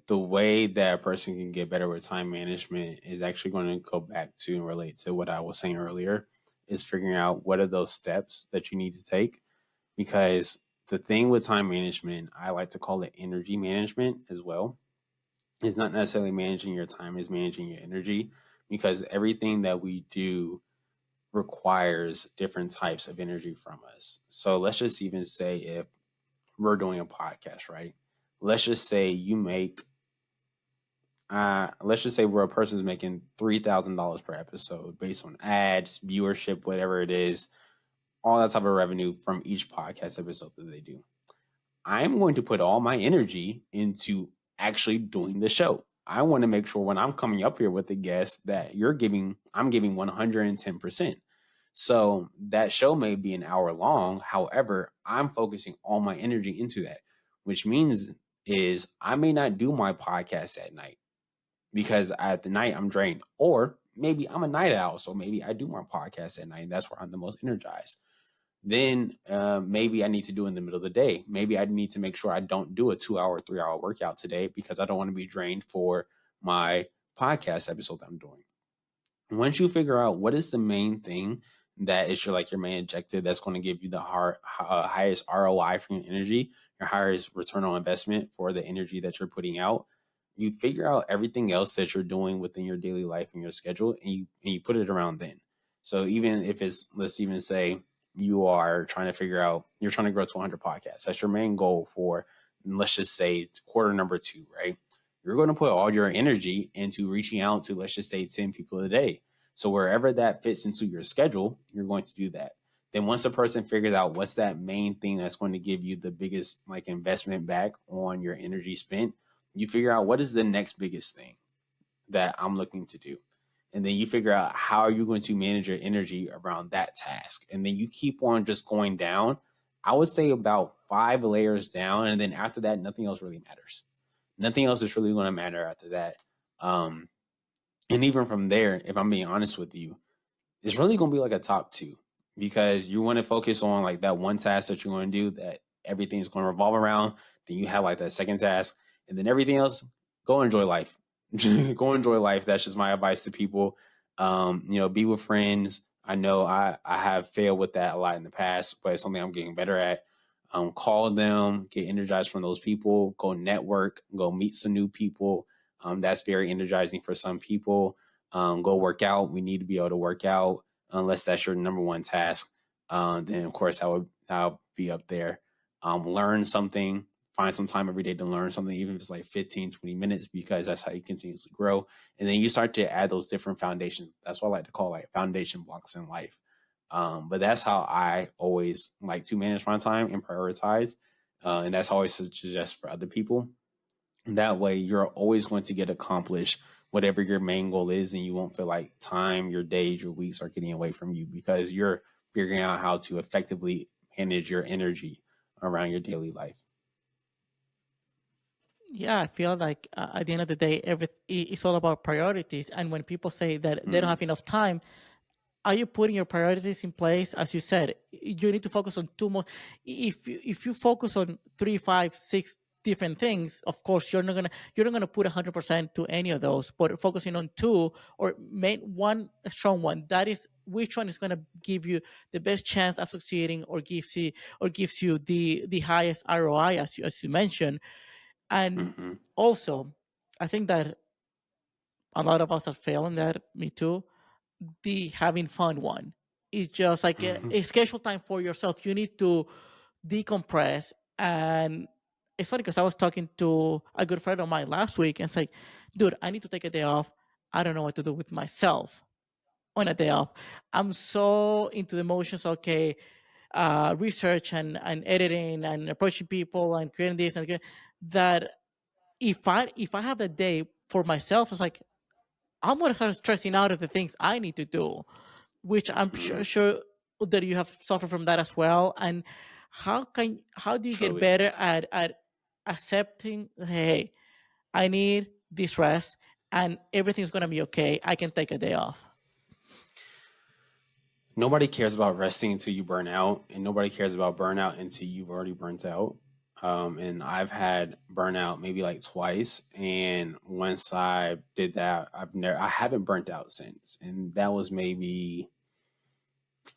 Speaker 1: The way that a person can get better with time management is actually going to go back to and relate to what I was saying earlier, is figuring out what are those steps that you need to take. Because the thing with time management, I like to call it energy management as well. It's not necessarily managing your time, is managing your energy, because everything that we do requires different types of energy from us. So let's just even say if we're doing a podcast, right? Let's just say you make let's just say where a person's making $3,000 per episode based on ads, viewership, whatever it is, all that type of revenue from each podcast episode that they do. I'm going to put all my energy into actually doing the show. I want to make sure when I'm coming up here with a guest that I'm giving 110%. So that show may be an hour long. However, I'm focusing all my energy into that, which means is I may not do my podcast at night because at the night I'm drained. Or maybe I'm a night owl, so maybe I do my podcast at night, and that's where I'm the most energized. Then maybe I need to do it in the middle of the day. Maybe I need to make sure I don't do a 2 hour, 3 hour workout today because I don't want to be drained for my podcast episode that I'm doing. Once you figure out what is the main thing that is your main objective that's going to give you the highest ROI for your energy, your highest return on investment for the energy that you're putting out, you figure out everything else that you're doing within your daily life and your schedule, and you put it around then. So even if it's, let's even say you are trying to figure out, you're trying to grow to 100 podcasts, that's your main goal for, let's just say quarter number 2, right? You're going to put all your energy into reaching out to, let's just say, 10 people a day. So wherever that fits into your schedule, you're going to do that. Then once a person figures out what's that main thing that's going to give you the biggest like investment back on your energy spent, you figure out what is the next biggest thing that I'm looking to do. And then you figure out how are you going to manage your energy around that task. And then you keep on just going down. I would say about 5 layers down. And then after that, nothing else really matters. Nothing else is really going to matter after that. Um, and even from there, if I'm being honest with you, it's really going to be like a top 2 because you want to focus on like that one task that you're going to do that everything's going to revolve around. Then you have like that second task, and then everything else, go enjoy life. Go enjoy life. That's just my advice to people. Be with friends. I know I have failed with that a lot in the past, but it's something I'm getting better at. Call them, get energized from those people, go network, go meet some new people. That's very energizing for some people. Go work out. We need to be able to work out unless that's your number one task. Then of course I'll be up there. Learn something, find some time every day to learn something, even if it's like 15, 20 minutes, because that's how you continuously grow. And then you start to add those different foundations. That's what I like to call like foundation blocks in life. But that's how I always like to manage my time and prioritize. And that's always suggest for other people. That way, you're always going to get accomplished whatever your main goal is, and you won't feel like time, your days, your weeks are getting away from you because you're figuring out how to effectively manage your energy around your daily life.
Speaker 2: Yeah, I feel like at the end of the day, it's all about priorities. And when people say that they don't
Speaker 1: Mm,
Speaker 2: have enough time, are you putting your priorities in place? As you said, you need to focus on two more. If you focus on three, five, six different things, of course you're not gonna put 100% to any of those. But focusing on two or main one a strong one, that is which one is gonna give you the best chance of succeeding, or gives you the highest ROI, as you mentioned. And
Speaker 1: hmm
Speaker 2: also, I think that a lot of us are failing that. Me too. The having fun one. It's just like a schedule time for yourself. You need to decompress. And it's funny because I was talking to a good friend of mine last week, and it's like, dude, I need to take a day off. I don't know what to do with myself on a day off. I'm so into the motions. Okay, research and editing and approaching people and creating this that if I have a day for myself, it's like I'm gonna start stressing out of the things I need to do, which I'm
Speaker 1: hmm
Speaker 2: sure that you have suffered from that as well. And how do you get
Speaker 1: Truly.
Speaker 2: better at accepting, hey, I need this rest and everything's gonna be okay. I can take a day off.
Speaker 1: Nobody cares about resting until you burn out, and nobody cares about burnout until you've already burnt out. And I've had burnout maybe like twice, and once I did that, I haven't burnt out since, and that was maybe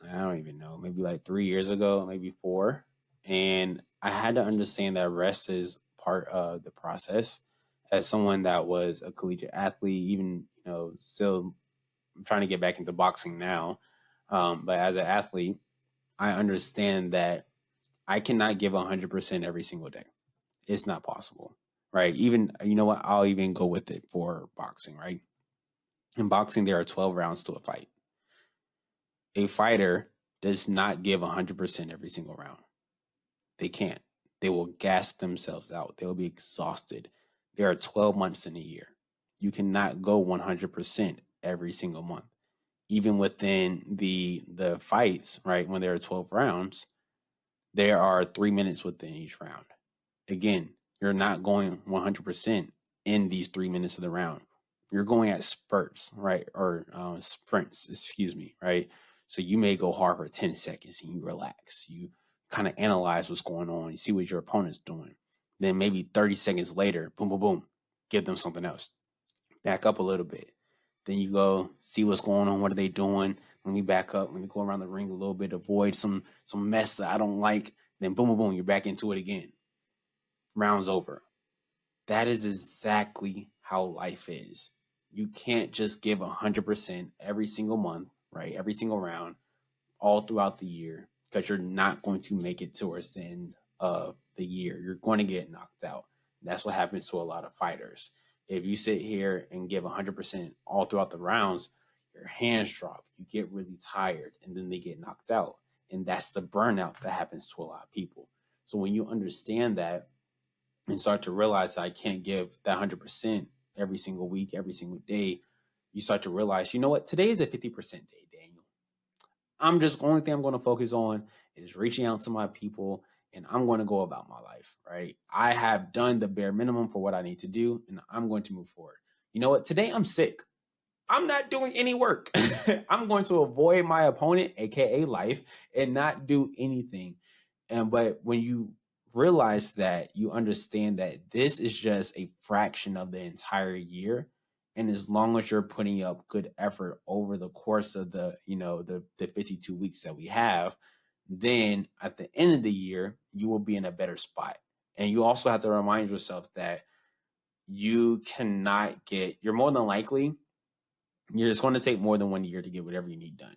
Speaker 1: I don't even know, maybe like 3 years ago, maybe four. And I had to understand that rest is part of the process. As someone that was a collegiate athlete, even still trying to get back into boxing now, but as an athlete, I understand that I cannot give 100% every single day. It's not possible, right? Even you know what? I'll even go with it for boxing, right? In boxing, there are 12 rounds to a fight. A fighter does not give 100% every single round. They can't. They will gas themselves out. They will be exhausted. There are 12 months in a year. You cannot go 100% every single month. Even within the fights, right? When there are 12 rounds, there are 3 minutes within each round. Again, you're not going 100% in these 3 minutes of the round. You're going at spurts, right? Or sprints, excuse me, right? So you may go hard for 10 seconds and you relax. You kind of analyze what's going on. You see what your opponent's doing. Then maybe 30 seconds later, boom, boom, boom, give them something else. Back up a little bit. Then you go see what's going on. What are they doing? Let me back up. Let me go around the ring a little bit, avoid some mess that I don't like. Then boom, boom, boom, you're back into it again. Rounds over. That is exactly how life is. You can't just give 100% every single month, right? Every single round, all throughout the year, because you're not going to make it towards the end of the year. You're going to get knocked out. That's what happens to a lot of fighters. If you sit here and give 100% all throughout the rounds, your hands drop, you get really tired, and then they get knocked out. And that's the burnout that happens to a lot of people. So when you understand that, and start to realize that I can't give that 100% every single week, every single day, you start to realize, you know what? Today is a 50% day, Daniel. I'm just, the only thing I'm going to focus on is reaching out to my people, and I'm going to go about my life, right? I have done the bare minimum for what I need to do, and I'm going to move forward. You know what? Today I'm sick. I'm not doing any work. I'm going to avoid my opponent, aka life, and not do anything. And but when you realize that, you understand that this is just a fraction of the entire year. And as long as you're putting up good effort over the course of the 52 weeks that we have, then at the end of the year, you will be in a better spot. And you also have to remind yourself that you're more than likely it's going to take more than 1 year to get whatever you need done.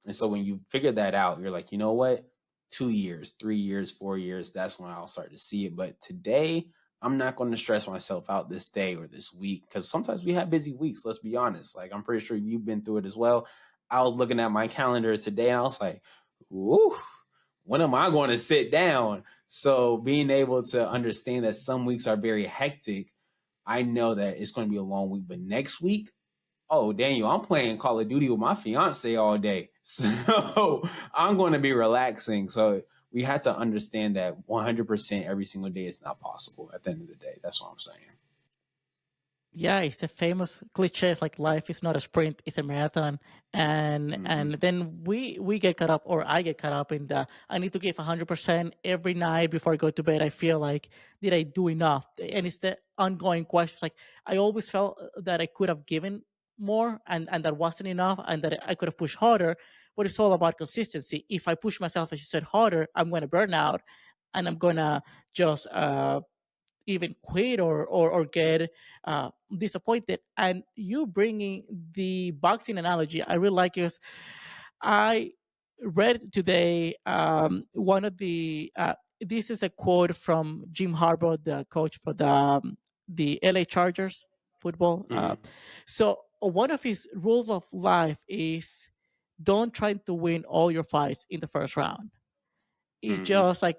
Speaker 1: And so when you figure that out, you're like, you know what? 2 years, 3 years, 4 years, that's when I'll start to see it. But today, I'm not going to stress myself out this day or this week because sometimes we have busy weeks. Let's be honest. Like, I'm pretty sure you've been through it as well. I was looking at my calendar today and I was like, "Woo, when am I going to sit down?" So, being able to understand that some weeks are very hectic, I know that it's going to be a long week. But next week, oh, Daniel, I'm playing Call of Duty with my fiance all day. So I'm going to be relaxing. So we had to understand that 100% every single day is not possible at the end of the day. That's what I'm saying.
Speaker 2: Yeah, it's a famous cliche. It's like life is not a sprint; it's a marathon. And
Speaker 1: Mm-hmm.
Speaker 2: then we get caught up, or I get caught up in the I need to give 100% every night before I go to bed. I feel like did I do enough? And it's the ongoing questions. Like I always felt that I could have given more, and that wasn't enough, and that I could have pushed harder. But it's all about consistency. If I push myself, as you said, harder, I'm going to burn out, and I'm gonna just even quit or get disappointed. And you bringing the boxing analogy, I really like it. I read today one of the this is a quote from Jim Harbaugh, the coach for the LA Chargers football.
Speaker 1: Mm-hmm.
Speaker 2: So one of his rules of life is don't try to win all your fights in the first round. It's
Speaker 1: Mm-hmm.
Speaker 2: just like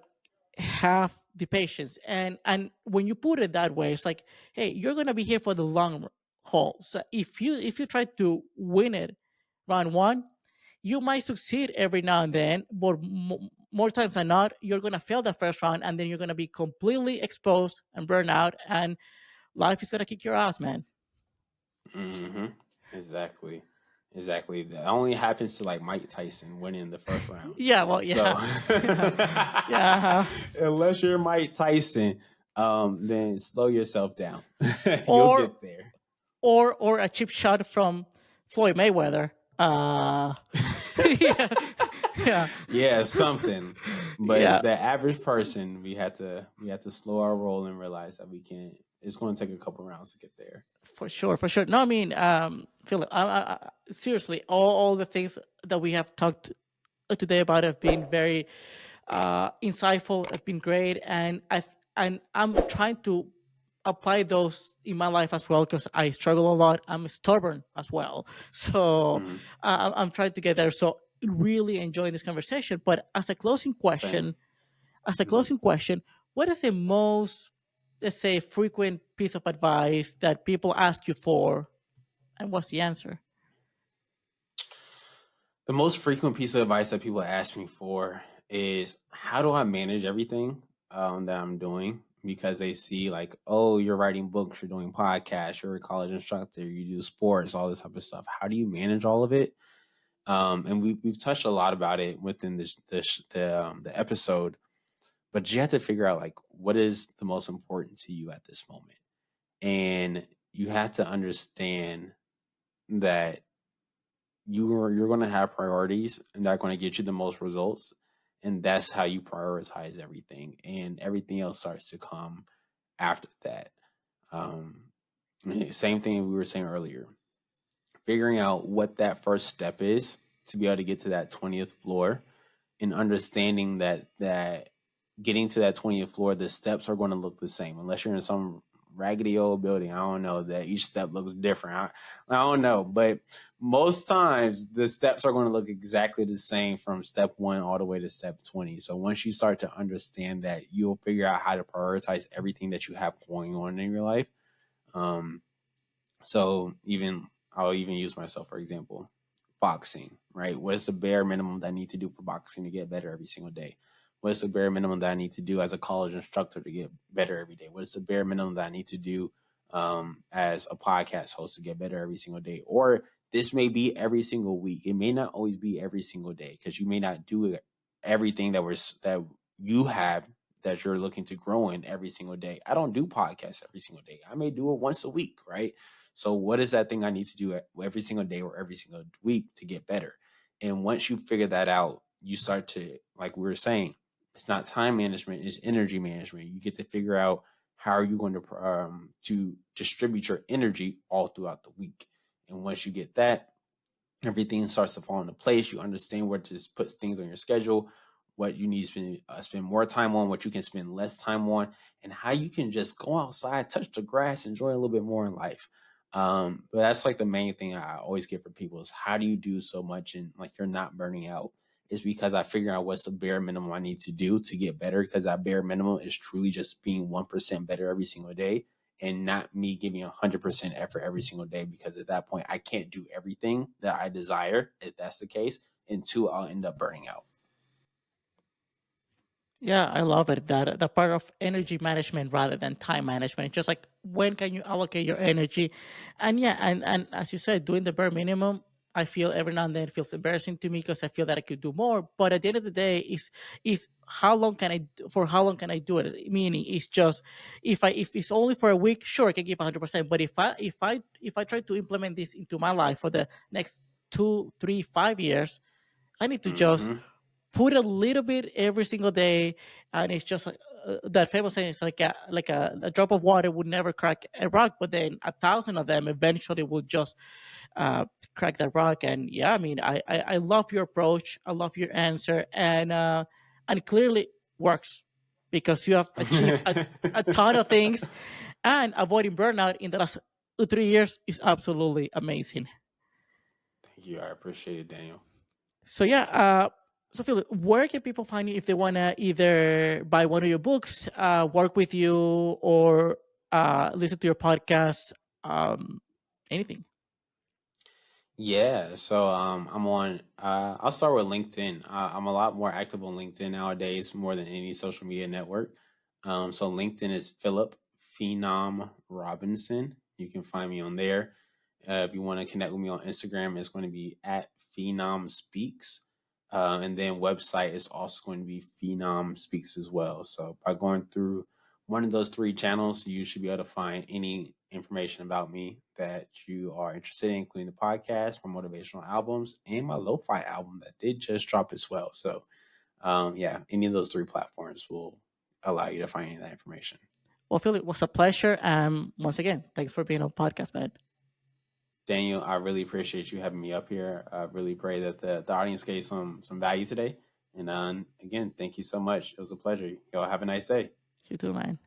Speaker 2: have the patience. And when you put it that way, it's like, hey, you're gonna be here for the long haul. So if you try to win it round one, you might succeed every now and then, but more times than not, you're gonna fail the first round, and then you're gonna be completely exposed and burn out, and life is gonna kick your ass, man.
Speaker 1: Mm-hmm. Exactly. Exactly. That only happens to like Mike Tyson winning the first round,
Speaker 2: Yeah, well,
Speaker 1: right? So
Speaker 2: yeah. Yeah.
Speaker 1: unless you're Mike Tyson, then slow yourself down. You'll
Speaker 2: or
Speaker 1: get there.
Speaker 2: or a cheap shot from Floyd Mayweather. Yeah, yeah,
Speaker 1: Yeah, something. But
Speaker 2: yeah,
Speaker 1: the average person, we had to slow our roll and realize that we can't. It's going to take a couple rounds to get there.
Speaker 2: for sure, for sure. No, I mean, Philip, seriously, all the things that we have talked today about have been very insightful, have been great, and I'm trying to apply those in my life as well because I struggle a lot. I'm stubborn as well, so
Speaker 1: Mhm.
Speaker 2: I'm trying to get there. So really enjoying this conversation. But
Speaker 1: Same.
Speaker 2: as a
Speaker 1: Mhm.
Speaker 2: closing question, what is the most, let's say, frequent piece of advice that people ask you for, and what's the answer?
Speaker 1: The most frequent piece of advice that people ask me for is how do I manage everything that I'm doing? Because they see like, oh, you're writing books, you're doing podcasts, you're a college instructor, you do sports, all this type of stuff. How do you manage all of it? And we've touched a lot about it within the episode, but you have to figure out like what is the most important to you at this moment, and you have to understand that you're going to have priorities and that are going to get you the most results, and that's how you prioritize everything, and everything else starts to come after that. um Same thing we were saying earlier, figuring out what that first step is to be able to get to that 20th floor, and understanding that getting to that 20th floor, the steps are going to look the same unless you're in some raggedy old building. I don't know that each step looks different. I don't know, but most times the steps are going to look exactly the same from step one all the way to step 20. So once you start to understand that, you'll figure out how to prioritize everything that you have going on in your life. Um, so I'll even use myself for example. Boxing, right? What is the bare minimum that I need to do for boxing to get better every single day? What is the bare minimum that I need to do as a college instructor to get better every day? What is the bare minimum that I need to do as a podcast host to get better every single day? Or this may be every single week. It may not always be every single day because you may not do everything that you have that you're looking to grow in every single day. I don't do podcasts every single day. I may do it once a week, right? So what is that thing I need to do every single day or every single week to get better? And once you figure that out, you start to, like we were saying, it's not time management, it's energy management. You get to figure out how are you going to distribute your energy all throughout the week. And once you get that, everything starts to fall into place. You understand where to put things on your schedule, what you need to spend more time on, what you can spend less time on, and how you can just go outside, touch the grass, enjoy a little bit more in life. But that's like the main thing I always get for people is how do you do so much and like you're not burning out? Is because I figure out what's the bare minimum I need to do to get better. Because that bare minimum is truly just being 1% better every single day and not me giving 100% effort every single day. Because at that point, I can't do everything that I desire if that's the case. And two, I'll end up burning out.
Speaker 2: Yeah, I love it. That the part of energy management rather than time management. It's just like when can you allocate your energy, and yeah, and as you said, doing the bare minimum. I feel every now and then it feels embarrassing to me because I feel that I could do more. But at the end of the day, is how long can for how long can I do it? Meaning, it's just if it's only for a week, sure, I can give 100%. But if I try to implement this into my life for the next 2, 3, 5 years, I need to just
Speaker 1: Hmm.
Speaker 2: put a little bit every single day, and it's just like that famous saying. It's like a drop of water would never crack a rock, but then 1,000 of them eventually will just uh, crack that rock. And yeah, I mean, I love your approach. I love your answer, and clearly works because you have achieved a ton of things, and avoiding burnout in the last 3 years is absolutely amazing.
Speaker 1: Thank you. I appreciate it, Daniel.
Speaker 2: So yeah, so Philip, where can people find you if they want to either buy one of your books, work with you, or listen to your podcast? Um, Anything.
Speaker 1: Yeah, so I'm on. I'll start with LinkedIn. I'm a lot more active on LinkedIn nowadays, more than any social media network. So LinkedIn is Phillip Phenom Robinson. You can find me on there. If you want to connect with me on Instagram, it's going to be at Phenom Speaks, and then website is also going to be Phenom Speaks as well. So by going through one of those three channels, you should be able to find any information about me that you are interested in, including the podcast, my motivational albums, and my lo-fi album that did just drop as well. So, yeah, any of those three platforms will allow you to find any of that information.
Speaker 2: Well, Philip, it was a pleasure. Once again, thanks for being on the podcast, man.
Speaker 1: Daniel, I really appreciate you having me up here. I really pray that the audience gave some value today. And again, thank you so much. It was a pleasure. Y'all have a nice day.
Speaker 2: You too, man.